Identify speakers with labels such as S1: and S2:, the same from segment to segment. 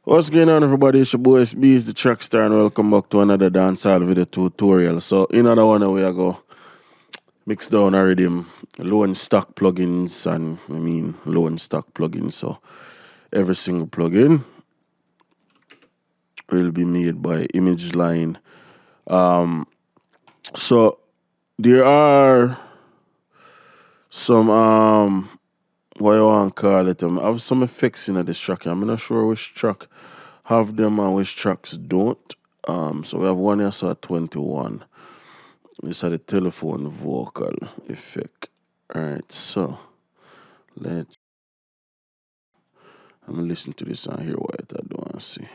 S1: What's going on, everybody? It's your boy Itz-Beez-Da, the TrackStar, and welcome back to another dancehall video tutorial. So, in another one, we are go mix down a Riddim, low and stock plugins, and low and stock plugins. So, every single plugin will be made by Image Line. So, there are some what you want to call it? I have some effects in this track. I'm not sure which track have them and which tracks don't. So we have one here, so at 21. This is the telephone vocal effect. Alright, so I'm gonna listen to this and hear what I do want to see.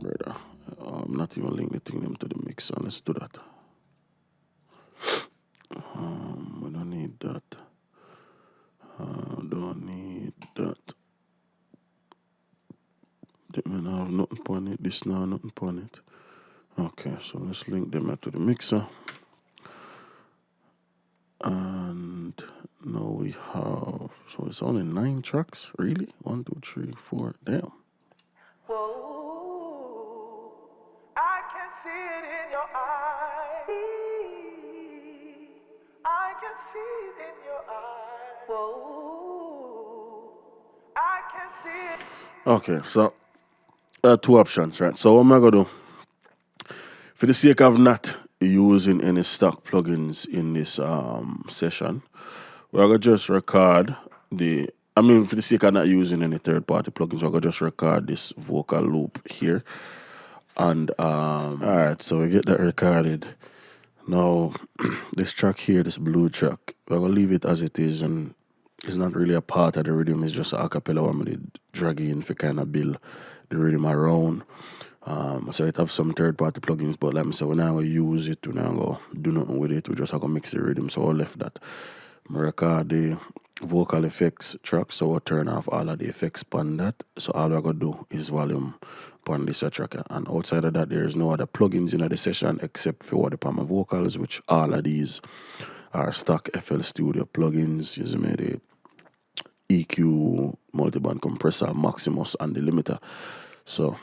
S1: Brother, I'm not even linking the thing them to the mixer. Let's do that. We don't need that. Don't need that. That man have nothing upon it. This now nothing upon it. Okay, so let's link them to the mixer. And now we have, so it's only 9 tracks, really? 1, 2, 3, 4, damn.
S2: Whoa, I can see it in your eyes. I can see it in your eyes. Whoa, I can see it.
S1: Okay, so 2 options, right? So what am I gonna do? For the sake of not using any stock plugins in this session, we're gonna just record for the sake of not using any third-party plugins, we're gonna just record this vocal loop here. And alright, so we get that recorded. Now this track here, this blue track, we're gonna leave it as it is, and it's not really a part of the rhythm, it's just a cappella one with drag in for kind of build the rhythm around. So it have some third-party plugins, but like I said, we're not going to use it, we're not going to do nothing with it, we just have to mix the rhythm, so I left that. I record the vocal effects track, so we'll turn off all of the effects on that, so all we're going to do is volume on this track, and outside of that, there's no other plugins in the session except for the my vocals, which all of these are stock FL Studio plugins, using the EQ, multiband compressor, Maximus, and the limiter. So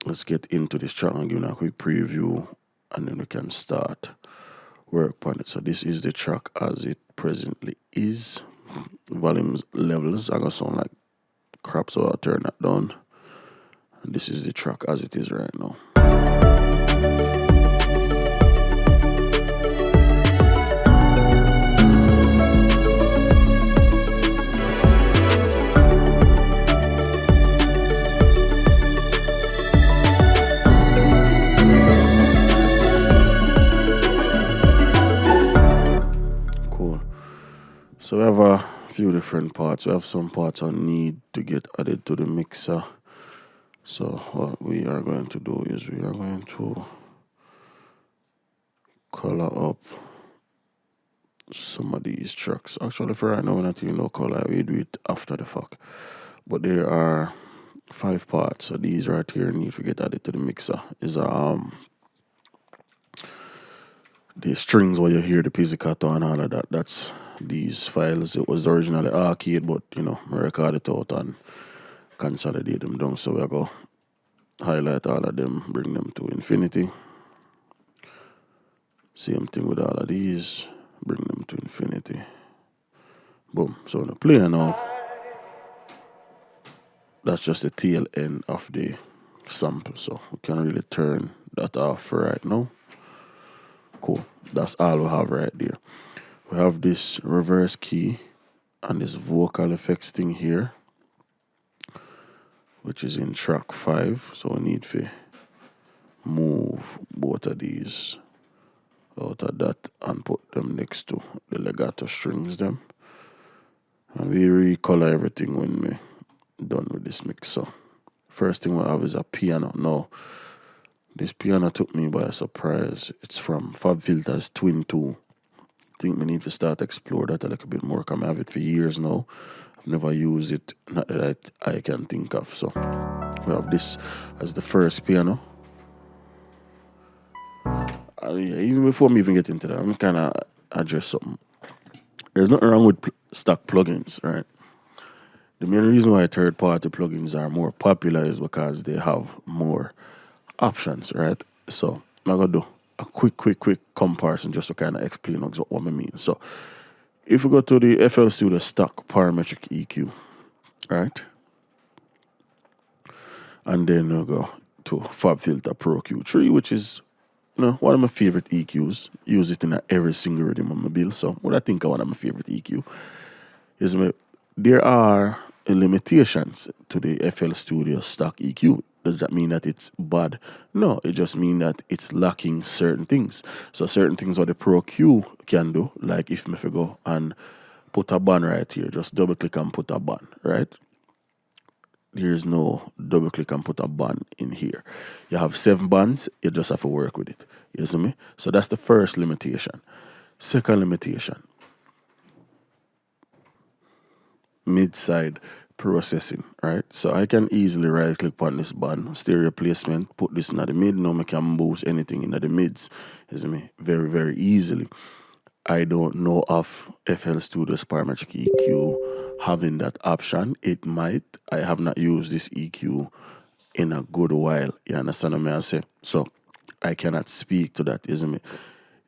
S1: let's get into this track and give a quick preview, and then we can start work on it. So this is the track as it presently is. Volumes levels are gonna sound like crap, so I'll turn that down. And this is the track as it is right now. So we have a few different parts. We have some parts I need to get added to the mixer. So what we are going to do is we are going to color up some of these tracks. Actually, for right now, we're not even no color. We do it after the fact. But there are 5 parts. So these right here need to get added to the mixer. Is the strings where you hear the pizzicato and all of that. That's these files. It was originally arcade, but I record it out and consolidate them down. So we'll go highlight all of them, bring them to infinity. Same thing with all of these, bring them to infinity. Boom. So when I play now, that's just the tail end of the sample. So we can really turn that off for right now. Cool. That's all we have right there. We have this reverse key and this vocal effects thing here, which is in track 5. So we need to move both of these out of that and put them next to the legato strings them. And we recolor everything when we're done with this mix. So first thing we have is a piano. Now, this piano took me by surprise. It's from FabFilter's Twin 2. I think we need to start explore that a little bit more. I have it for years now. I've never used it, not that I can think of. So we have this as the first piano. Even before me even get into that, I'm kind of address something. There's nothing wrong with stock plugins, right? The main reason why third-party plugins are more popular is because they have more options, right? So I'm gonna do a quick comparison just to kind of explain what I mean. So if we go to the FL Studio stock parametric EQ, right? And then we'll go to FabFilter Pro Q3, which is one of my favorite EQs. Use it in every single rhythm on my bill. So what I think of one of my favorite EQ is there are limitations to the FL Studio stock EQ. Does that mean that it's bad? No, it just means that it's lacking certain things. So certain things what the Pro Q can do, like if I go and put a band right here, just double click and put a band, right? There's no double click and put a band in here. You have 7 bands, you just have to work with it. You see me? So that's the first limitation. Second limitation, mid-side processing, right? So I can easily right click on this band, stereo placement, put this in the mid. Now I can boost anything in the mids. You see me? Very, very easily. I don't know of FL Studio's parametric EQ having that option. It might. I have not used this EQ in a good while. You understand what I say? So I cannot speak to that, isn't it?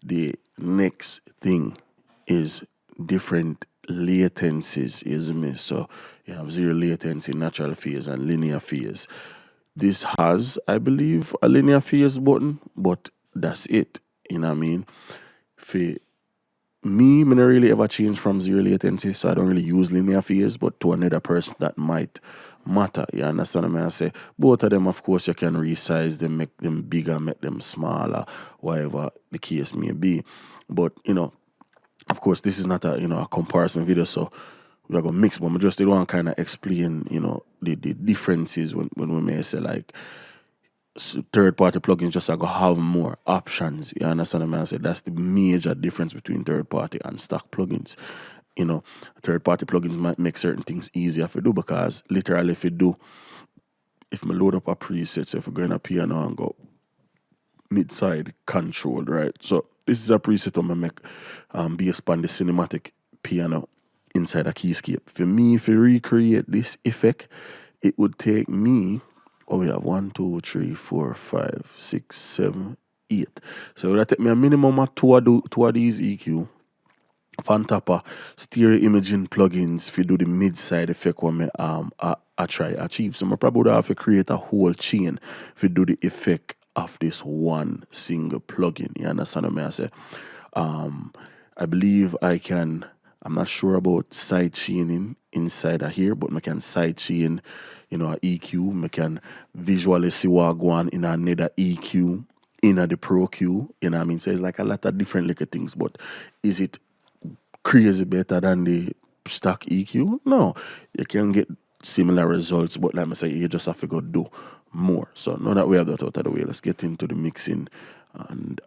S1: The next thing is different latencies, isn't it? So you have zero latency, natural phase, and linear phase. This has, I believe, a linear phase button, but that's it. You know what I mean? For me, I don't really ever change from zero latency, so I don't really use linear phase, but to another person that might matter. You understand what I say? Both of them, of course, you can resize them, make them bigger, make them smaller, whatever the case may be. But, of course, this is not a comparison video, so we're gonna mix, but I just did want to kind of explain, the differences when we may say like third-party plugins just are gonna have more options. You understand what I say? That's the major difference between third-party and stock plugins. Third-party plugins might make certain things easier to do because literally if I load up a preset, so if we're going to piano and go mid-side controlled, right? So this is a preset I'm gonna make based on the cinematic piano inside a keyscape. For me, if you recreate this effect, it would take me, we have 1, 2, 3, 4, 5, 6, 7, 8. So it would take me a minimum of two of these EQ. On top of stereo imaging plugins if you do the mid-side effect when I try achieve. So I probably would have to create a whole chain if you do the effect of this one single plugin. You understand what I say? I believe I'm not sure about side chaining inside of here, but I can side chain, a EQ. I can visually see what go on in another EQ, in the Pro Q. You know what I mean? So it's like a lot of different little things, but is it crazy better than the stock EQ? No. You can get similar results, but like I say, you just have to go do more. So now that we have that out of the way, let's get into the mixing. And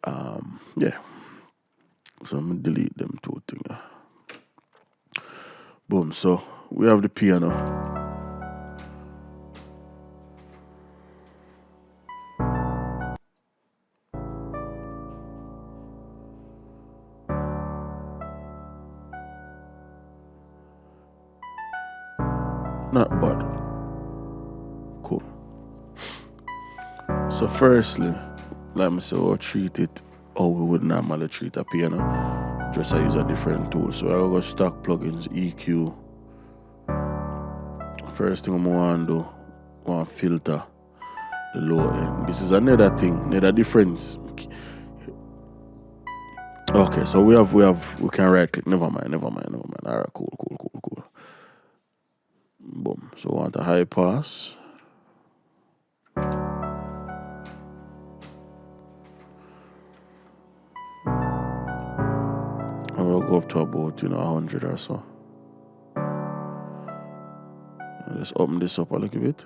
S1: yeah. So I'm gonna delete them two things. Boom. So we have the piano. Not bad. Cool. So firstly, let me say we'll treat it how we would normally treat a piano. Just I use a different tool. So I'll go stock plugins, EQ. First thing I'm going to do, I want to filter the low end. This is another thing, another difference. Okay, so we can right click. Never mind. Alright, cool. Boom. So we want a high pass. I will go up to about 100 or so. Let's open this up a little bit.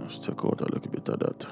S1: Let's take out a little bit of that.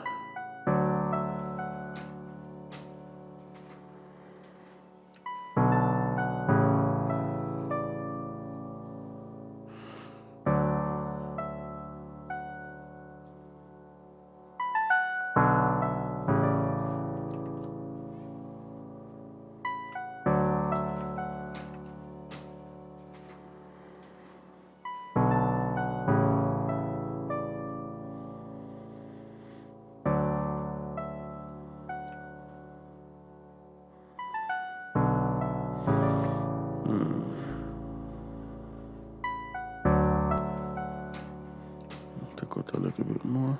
S1: cut a little bit more.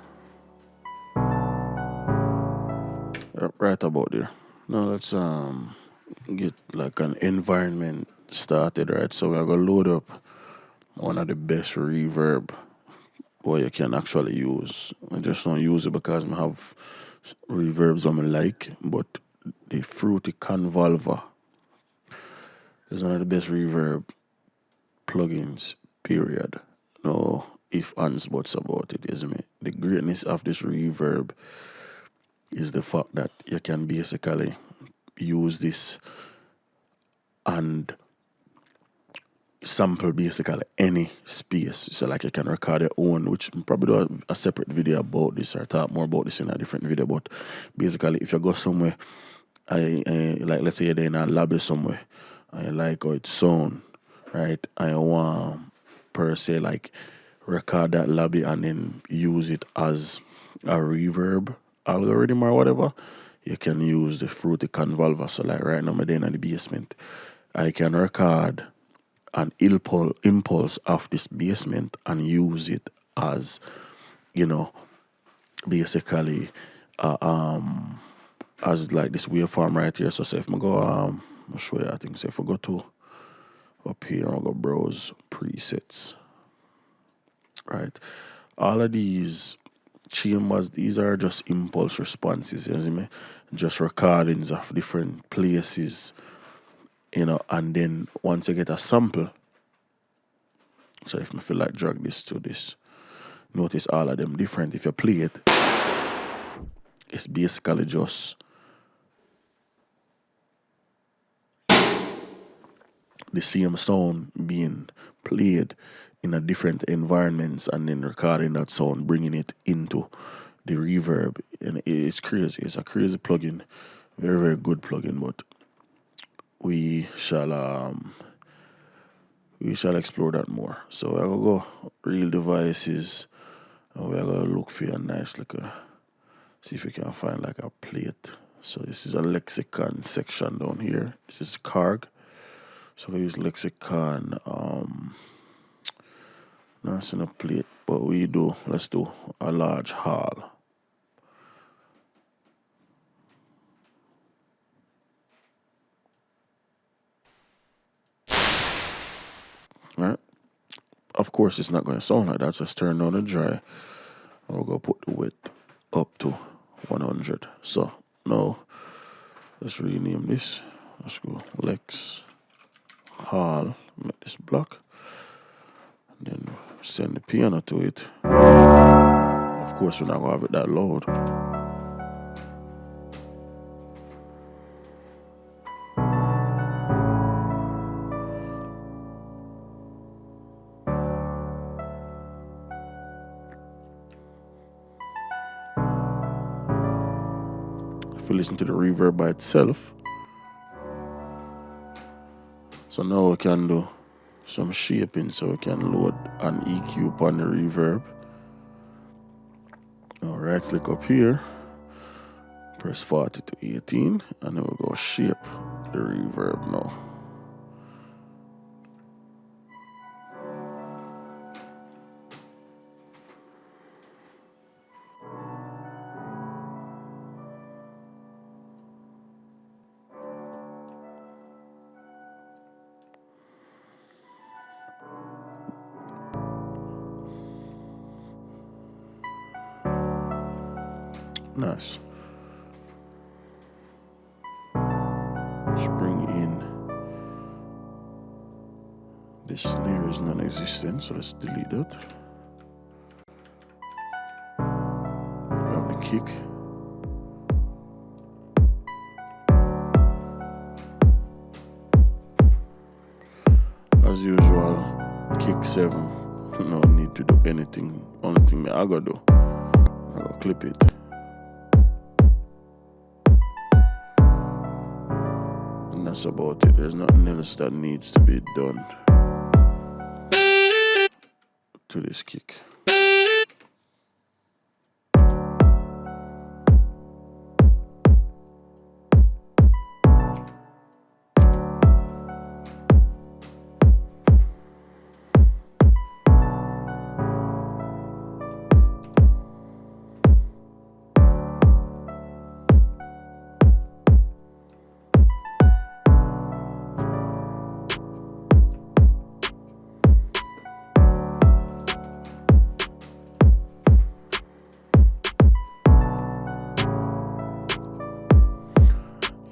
S1: Right about there. Now let's get like an environment started, right? So we're gonna load up one of the best reverb what you can actually use. I just don't use it because I have reverbs I like, but the Fruity Convolver is one of the best reverb plugins, period. No if ands buts about it, isn't it? The greatness of this reverb is the fact that you can basically use this and sample basically any space. So like you can record your own, which probably do a separate video about this or talk more about this in a different video. But basically if you go somewhere, I like let's say you're in a lobby somewhere, I like how it sound, right? I want per se like record that lobby and then use it as a reverb algorithm or whatever. You can use the Fruity Convolver. So like right now I'm in the basement. I can record an impulse of this basement and use it as, basically as like this waveform right here. So say if I go I'll show you I think. So if I go to up here, I'll go browse presets. Right. All of these chambers, these are just impulse responses, you see me? Just recordings of different places, and then once you get a sample, so if I feel like drag this to this, notice all of them different. If you play it, it's basically just the same sound being played in a different environments and then recording that sound, bringing it into the reverb. And it's crazy. It's a crazy plugin. Very, very good plugin, but we shall explore that more. So I will go real devices and we're gonna look for a nice see if we can find like a plate. So this is a lexicon section down here. This is Carg. So we use lexicon. Not in a plate, but let's do a large hall. Right? Of course it's not gonna sound like that, just turn on the dry. I'll go put the width up to 100. So now let's rename this. Let's go Lex Hall, make this block, and then send the piano to it. Of course, we're not gonna have it that loud. If you listen to the reverb by itself, so now we can do some shaping, so we can load an EQ upon the reverb. Now right click up here, press 40 to 18, and then we'll go shape the reverb now. Nice. Let's bring in this snare is non-existent, so let's delete that. We have the kick. As usual, kick 7. No need to do anything. Only thing I gotta do, I gotta clip it. And that's about it. There's nothing else that needs to be done to this kick.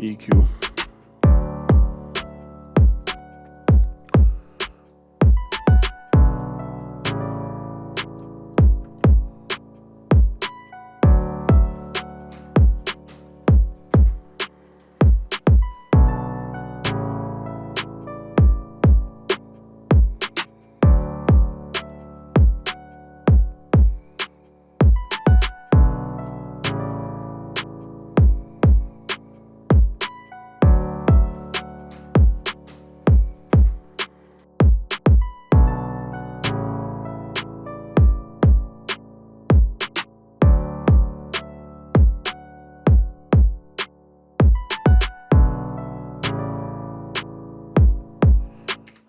S1: EQ.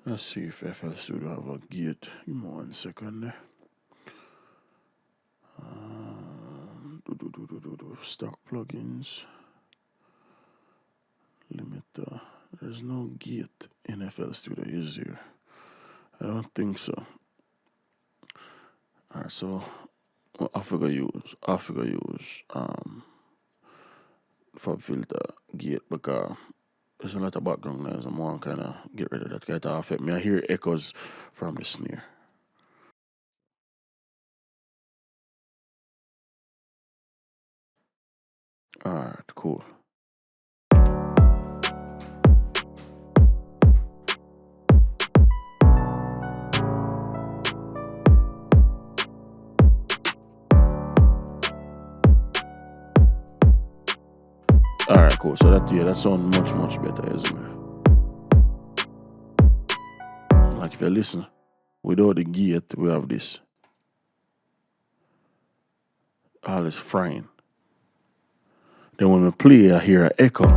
S1: Let's see if FL Studio have a gate. Give me 1 second there. Stock plugins. Limiter. There's no gate in FL Studio, is there? I don't think so. Alright, so I figure use Fab Filter gate because there's a lot of background noise. I'm want to kind of get rid of that. Get off it. I hear echoes from the snare. Alright, cool. Alright, cool. So that sounds much better, isn't it? Like if you listen, without the gate, we have this. All is frying. Then when we play, I hear an echo.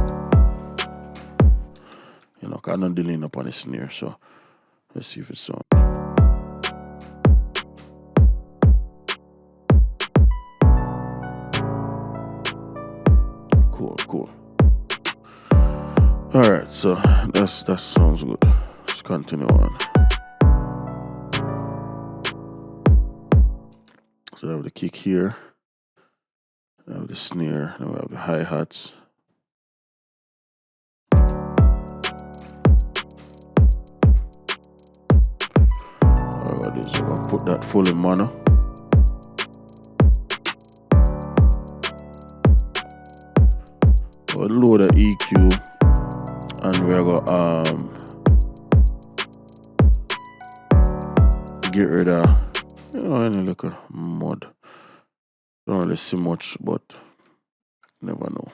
S1: You know, because I'm not dealing up on the snare, so let's see if it sounds. Cool. Alright, so that sounds good. Let's continue on. So I have the kick here. I have the snare. Now we have the hi-hats. Alright, I'm gonna put that full in mono. We'll load the EQ and we're gonna get rid of any little mud. Don't really see much, but never know.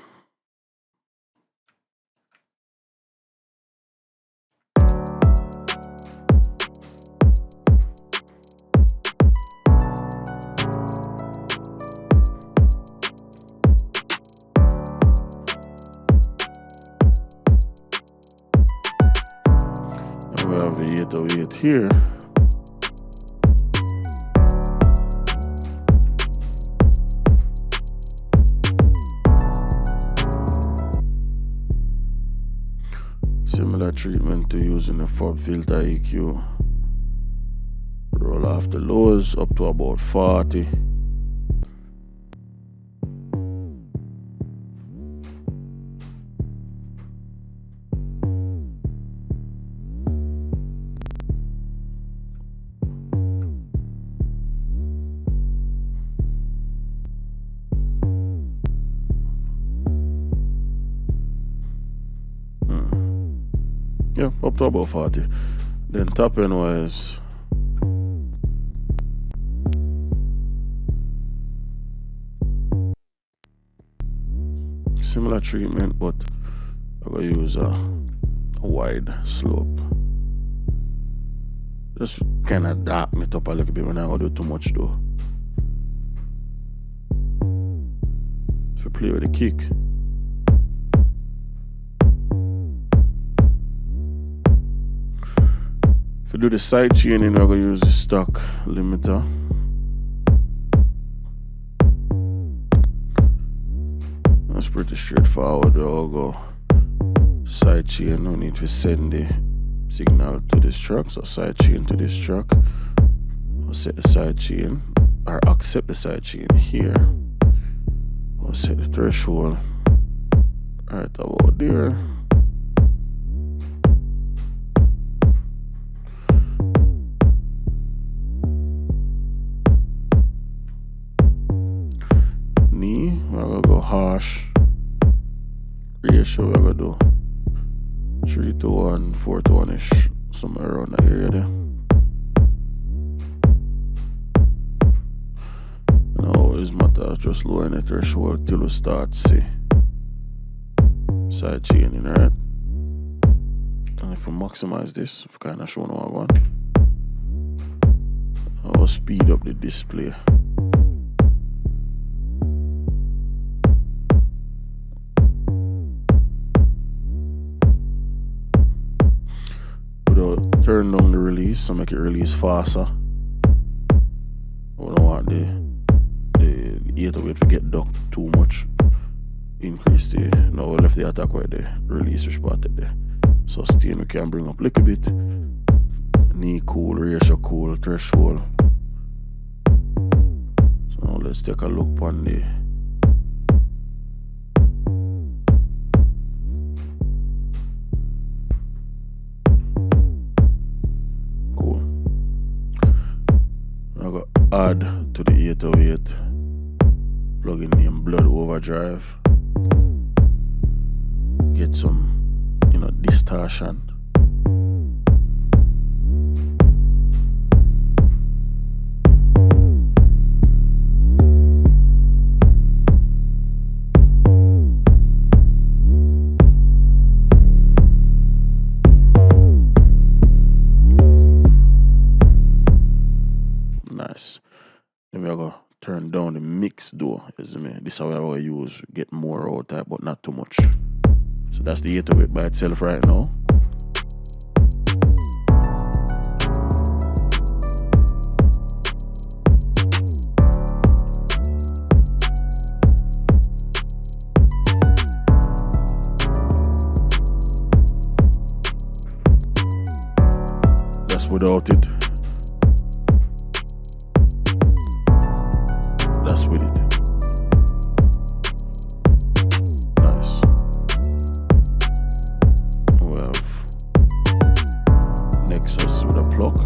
S1: And we have the 808 here. Similar treatment to using the Fab Filter EQ. Roll off the lows up to about 40. Yeah, up to about 40. Then top end wise, similar treatment, but I'm gonna use a wide slope. Just kind of darken it up a little bit when I don't do too much though. If you play with the kick. If you do the side chaining, we're going to use the stock limiter. That's pretty straightforward. I'll go side chain. No need to send the signal to this track. So side chain to this track. I'll set the side chain, or accept the side chain here. I'll set the threshold Right about there. Knee, we're gonna go harsh. Ratio, we're gonna do 3 to 1, 4 to 1 ish, somewhere around that area there. Now it's matter of just lowering the threshold till we start see side chaining, right? And if we maximize this, if we kind of show now one, I'll speed up the display. Without turn down the release, so make it release faster. We don't want the 808 to get ducked too much. Increase the, now we left the attack where the release spotted there. Sustain we can bring up a little bit. Knee cool, ratio cool, threshold. So now let's take a look on the cool. I got add to the 808 plugin named Blood Overdrive. Get some, distortion. Nice. Then we're gonna turn down the mix though. This is how we're gonna use, get more out of it, but not too much. So that's the 808 by itself right now. That's without it. That's with it. Nice. We have Nexus with a plug.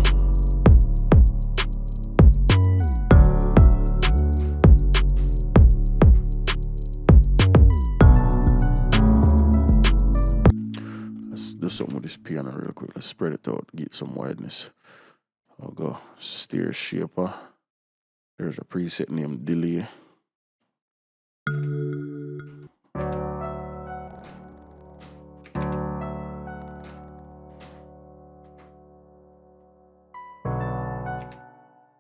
S1: Let's do something with this piano real quick. Let's spread it out, get some wideness. I'll go steer shaper. There's a preset named delay.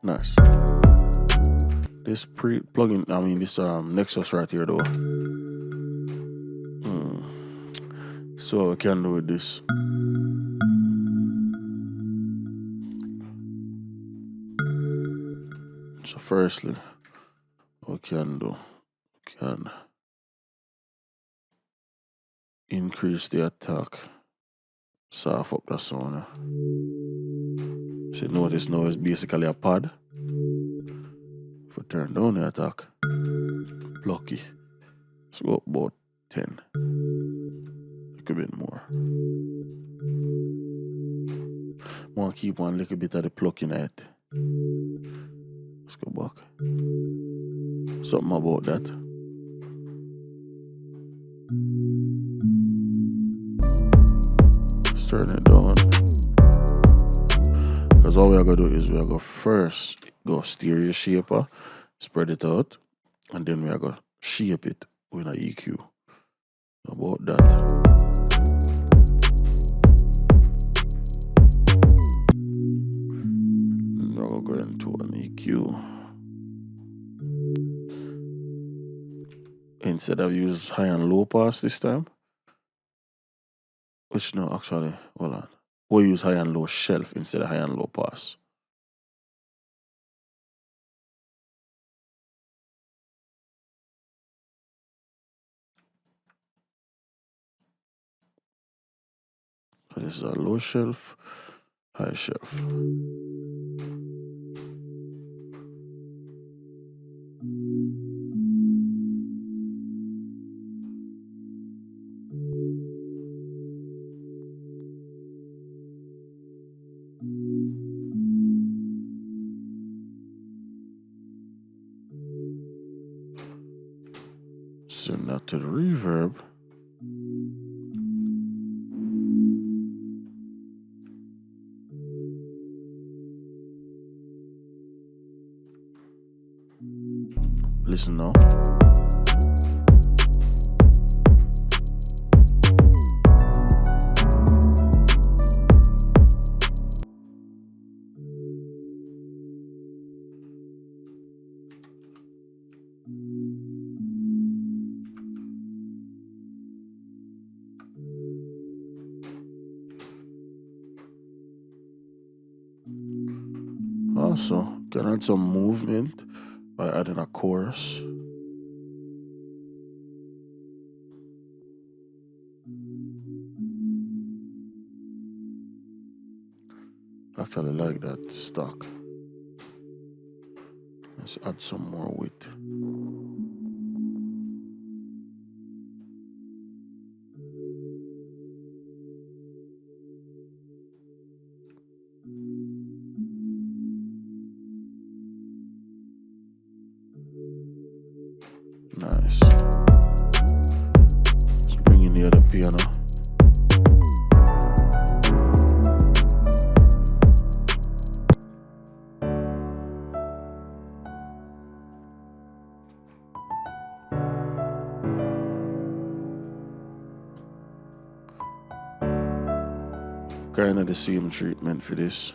S1: Nice. This plugin, this Nexus right here though. So what we can do with this. So firstly, what we can do, we can increase the attack, soft up the sound. So notice now it's basically a pad. If we turn down the attack, plucky. Let's go up about 10. A bit more. Want to keep one little bit of the pluck in it. Let's go back. Something about that. Let's turn it down. Because all we are going to do is we are going to first go stereo shaper, spread it out, and then we are going to shape it with an EQ. About that. We're going to an EQ. Instead of use high and low pass this time. Which no, actually, hold on. We'll use high and low shelf instead of high and low pass. So this is a low shelf, high shelf. Send that to the reverb. Listen now. Also, can add some movement by adding a chorus. Actually like that stock. Let's add some more width. Nice. Let's bring in the other piano. Kind of the same treatment for this.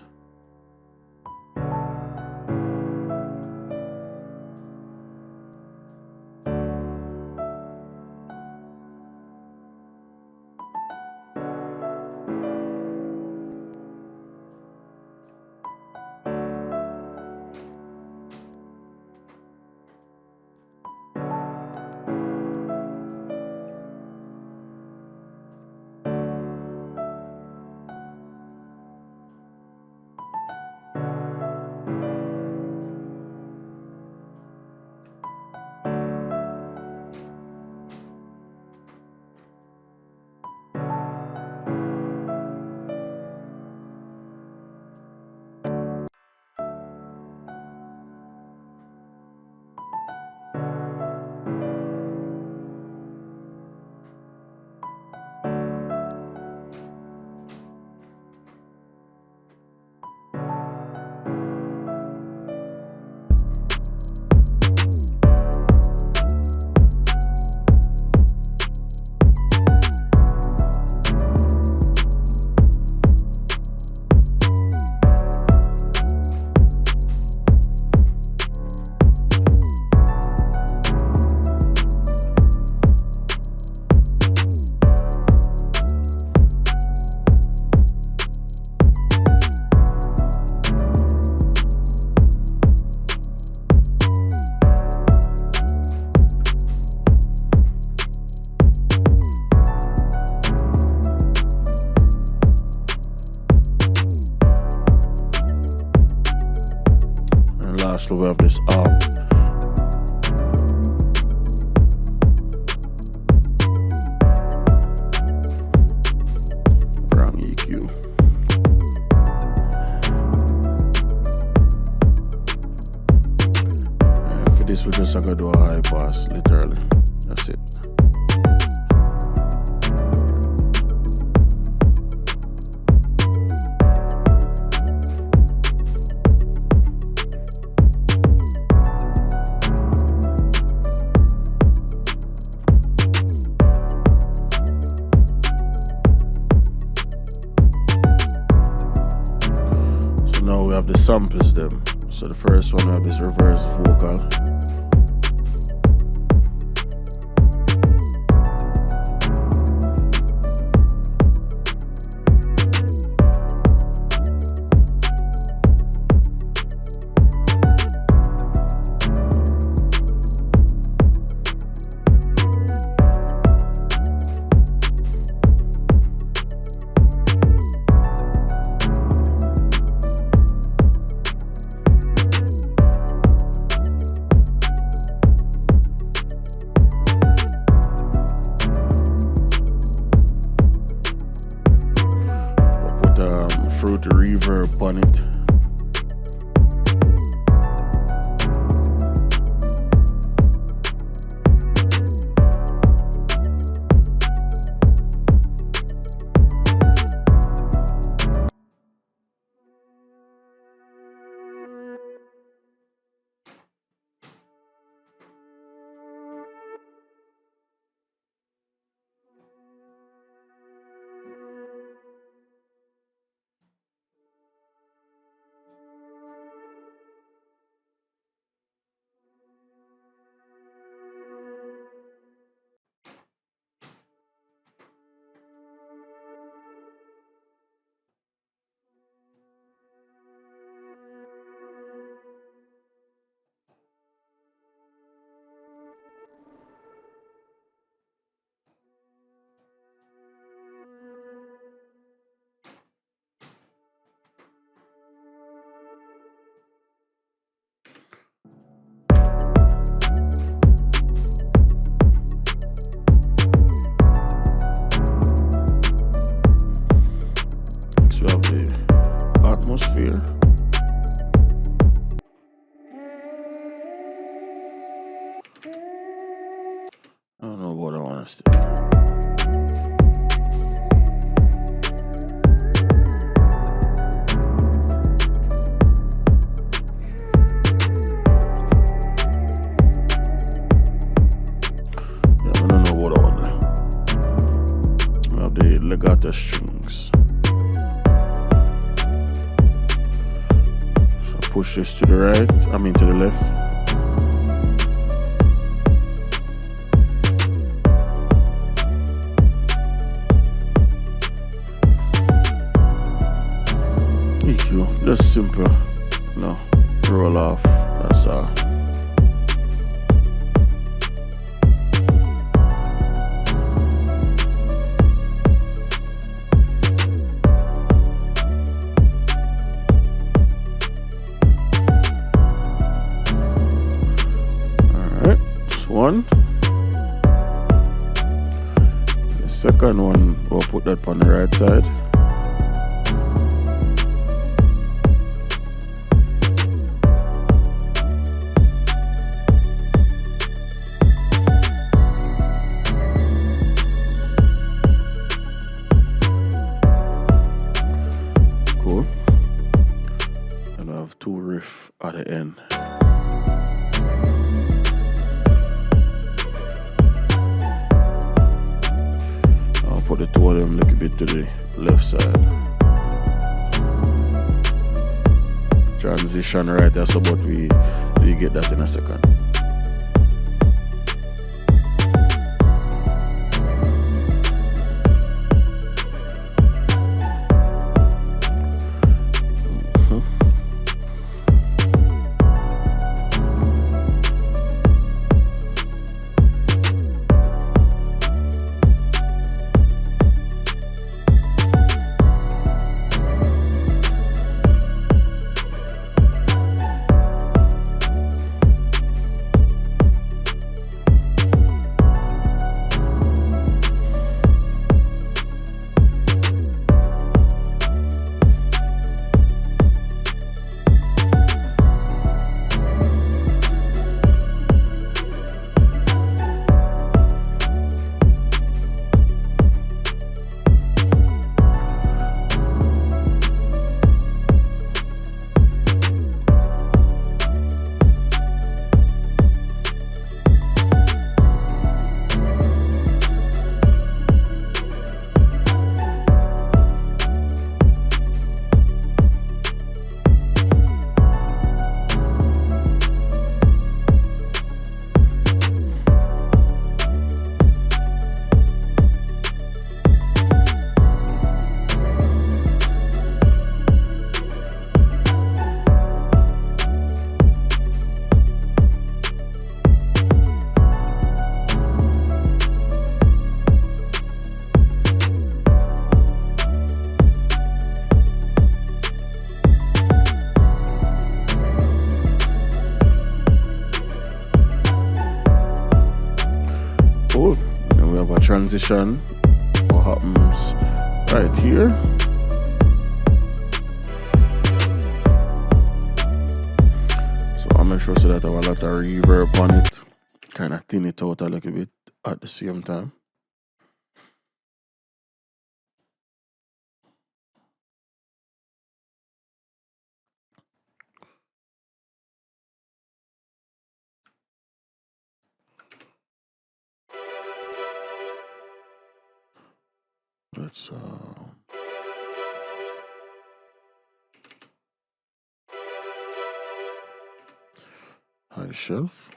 S1: So we have this up. Wrong EQ. And for this, we're just gonna do a high pass, literally. That's it. Have the samples them. So the first one we have this reverse vocal. Fruity reverb on it. nasty. Yeah, I don't know what I want there. I have the legato strings. So push this to the right, to the left. EQ, just simple, roll off, that's all. Alright, that's one. The second one, we'll put that on the right side. Two riff at the end. I'll put the two of them a little bit to the left side. Transition right there, so but we get that in a second. Then we have a transition. What happens right here? So I'll make sure so that I have a lot of reverb on it. Kind of thin it out a little bit at the same time. Let's high shelf.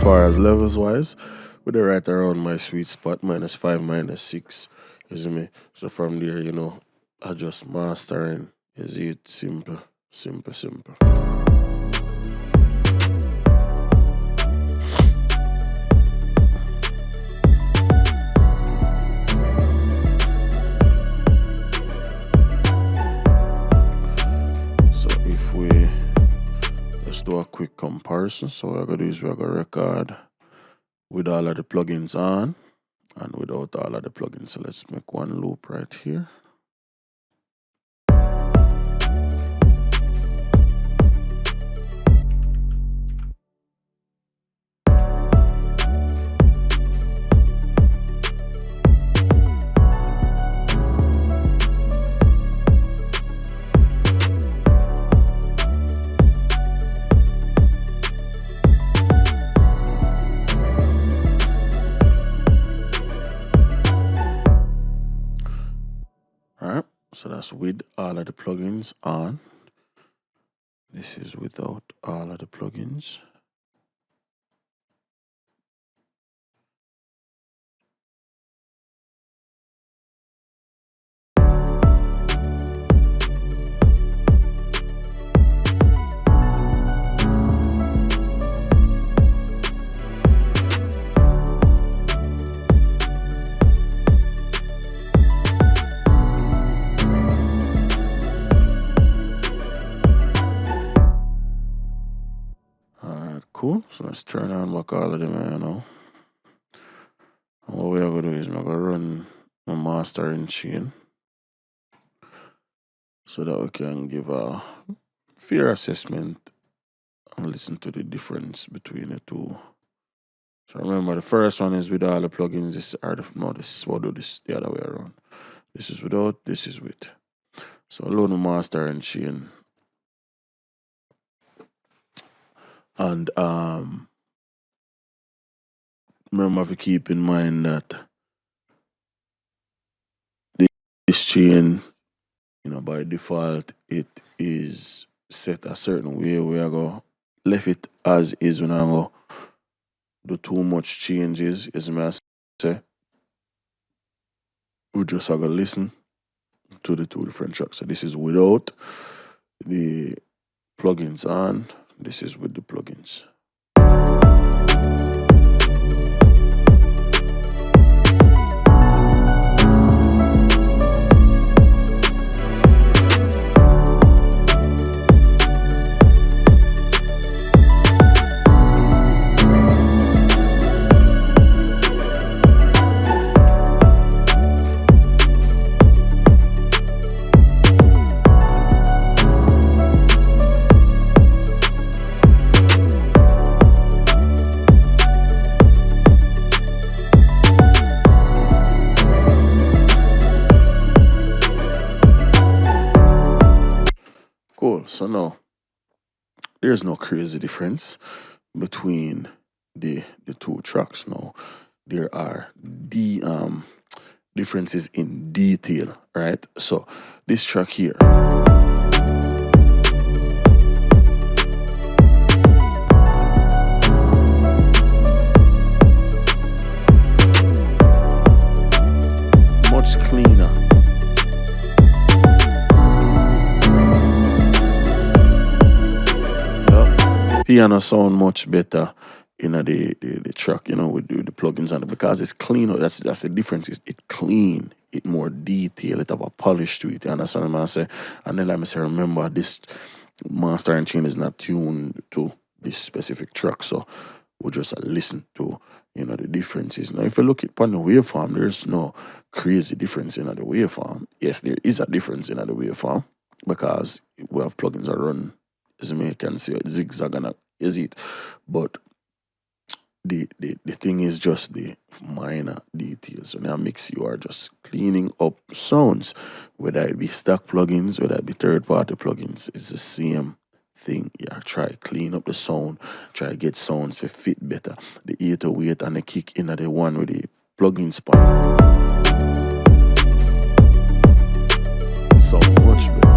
S1: as far as levels wise, we're right around my sweet spot, -5, -6. You see me? So from there, I just mastering. Is it simple, simple, simple. So if we let's do a quick comparison. So what we're gonna do is we're gonna record with all of the plugins on and without all of the plugins. So let's make one loop right here. Alright, so that's with all of the plugins on. This is without all of the plugins. Cool. So let's turn on back all of them now. And what we are going to do is I'm going to run my mastering chain so that we can give a fair assessment and listen to the difference between the two. So remember, the first one is with all the plugins. We'll do this the other way around. This is without, this is with. So load my mastering chain. And remember to keep in mind that this chain, by default, it is set a certain way. We are going to leave it as is. We're not going to do too much changes, as I say. We just are going to listen to the two different tracks. So this is without the plugins on. This is with the plugins. Cool. So now there's no crazy difference between the two tracks now. There are differences in detail, right? So this track here, much cleaner. Piano sound much better in the track, with the plugins on it, because it's clean. That's the difference. It clean, it more detail, it have a polish to it. You understand what I'm saying? And then let me say, remember, this mastering chain is not tuned to this specific track, so we'll just listen to the differences. Now, if you look at the waveform, there's no crazy difference in the waveform. Yes, there is a difference in the waveform because we have plugins that run, as you can see, zigzag and is it, but the thing is just the minor details. So now mix, you are just cleaning up sounds, whether it be stock plugins, whether it be third-party plugins. It's the same thing. Yeah, try clean up the sound, try get sounds to fit better. The 808 and the kick in the one with the plugin spot. So much better.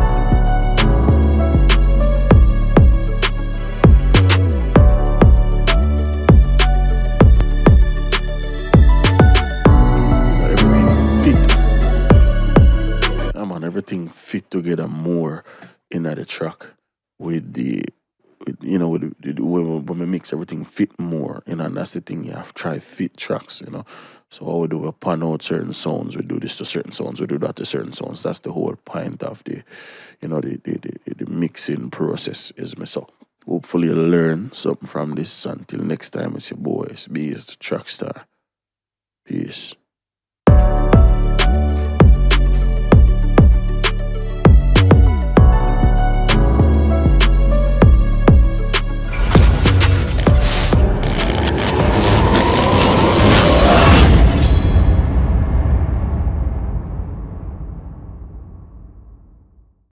S1: everything fit together more in the track with the when we mix everything fit more, and that's the thing, you have to try fit tracks. So what we do, we pan out certain sounds, we do this to certain sounds, we do that to certain sounds. That's the whole point of the mixing process, is me. So hopefully you learn something from this. Until next time, it's your boy, Itz-Beez-Da, TrackStar. Peace.